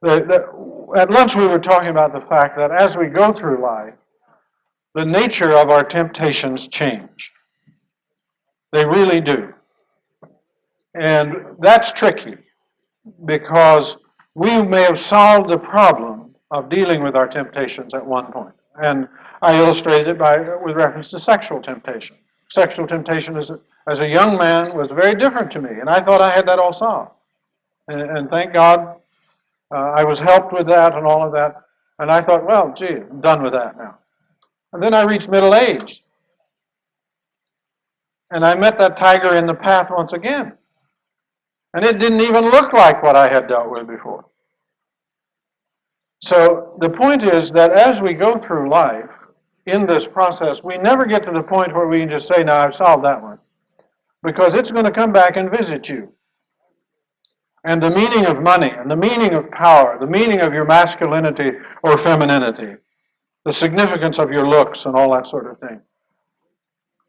At lunch we were talking about the fact that as we go through life, the nature of our temptations change. They really do. And that's tricky because we may have solved the problem of dealing with our temptations at one point. And I illustrated it with reference to sexual temptation. Sexual temptation as a young man was very different to me, and I thought I had that all solved. And thank God I was helped with that and all of that. And I thought, well, gee, I'm done with that now. And then I reached middle age. And I met that tiger in the path once again. And it didn't even look like what I had dealt with before. So the point is that as we go through life, in this process, we never get to the point where we can just say, now I've solved that one. Because it's going to come back and visit you. And the meaning of money, and the meaning of power, the meaning of your masculinity or femininity, the significance of your looks and all that sort of thing.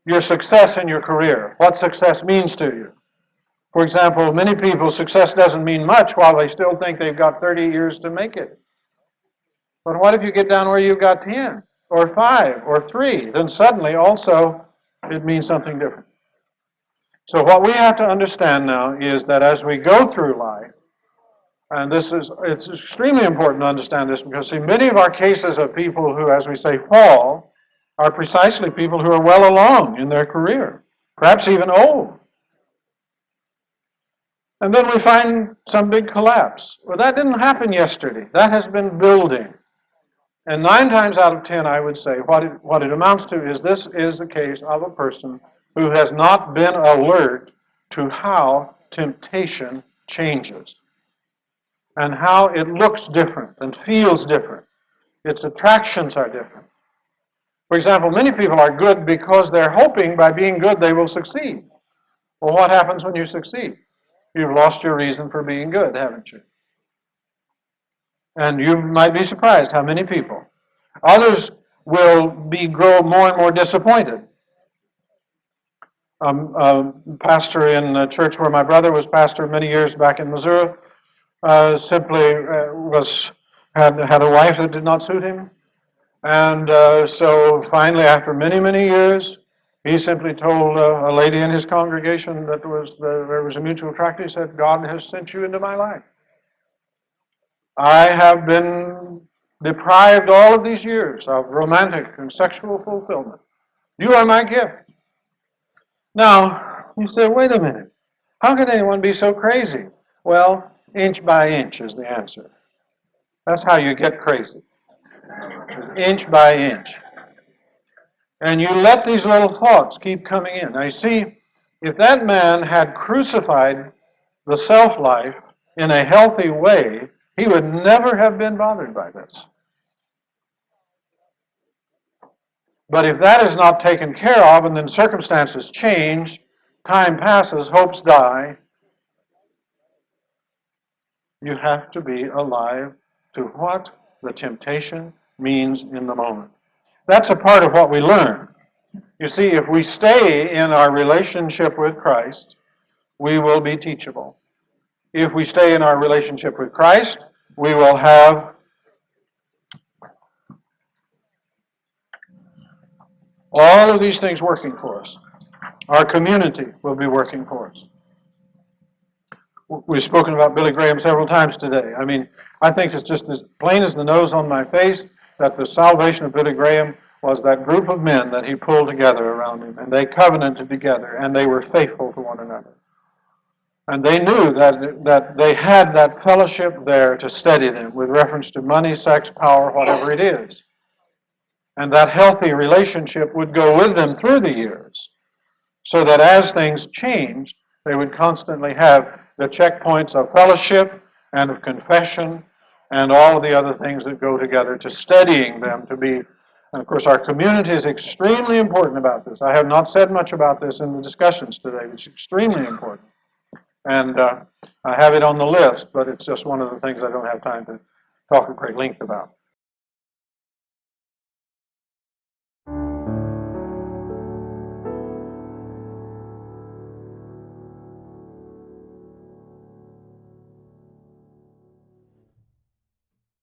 Your success in your career, what success means to you. For example, many people, success doesn't mean much while they still think they've got 30 years to make it. But what if you get down where you've got 10, or 5, or 3? Then suddenly also it means something different. So what we have to understand now is that as we go through life, and it's extremely important to understand this because, see, many of our cases of people who, as we say, fall, are precisely people who are well along in their career, perhaps even old. And then we find some big collapse. Well, that didn't happen yesterday. That has been building. And 9 times out of 10, I would say, what it amounts to is this is the case of a person who has not been alert to how temptation changes and how it looks different and feels different. Its attractions are different. For example, many people are good because they're hoping by being good they will succeed. Well, what happens when you succeed? You've lost your reason for being good, haven't you? And you might be surprised how many people. Others will grow more and more disappointed. A pastor in the church where my brother was pastor many years back in Missouri simply had a wife that did not suit him. And so finally, after many, many years, he simply told a lady in his congregation that there was a mutual attraction. He said, God has sent you into my life. I have been deprived all of these years of romantic and sexual fulfillment. You are my gift. Now, you say, wait a minute. How can anyone be so crazy? Well, inch by inch is the answer. That's how you get crazy. Inch by inch. And you let these little thoughts keep coming in. Now, you see, if that man had crucified the self-life in a healthy way, he would never have been bothered by this. But if that is not taken care of, and then circumstances change, time passes, hopes die, you have to be alive to what the temptation means in the moment. That's a part of what we learn. You see, if we stay in our relationship with Christ, we will be teachable. If we stay in our relationship with Christ, we will have all of these things working for us. Our community will be working for us. We've spoken about Billy Graham several times today. I mean, I think it's just as plain as the nose on my face that the salvation of Billy Graham was that group of men that he pulled together around him, and they covenanted together, and they were faithful to one another. And they knew that they had that fellowship there to steady them with reference to money, sex, power, whatever it is. And that healthy relationship would go with them through the years, so that as things changed, they would constantly have the checkpoints of fellowship and of confession and all of the other things that go together to steadying them to be. And of course, our community is extremely important about this. I have not said much about this in the discussions today. It's extremely important. And I have it on the list, but it's just one of the things I don't have time to talk at great length about.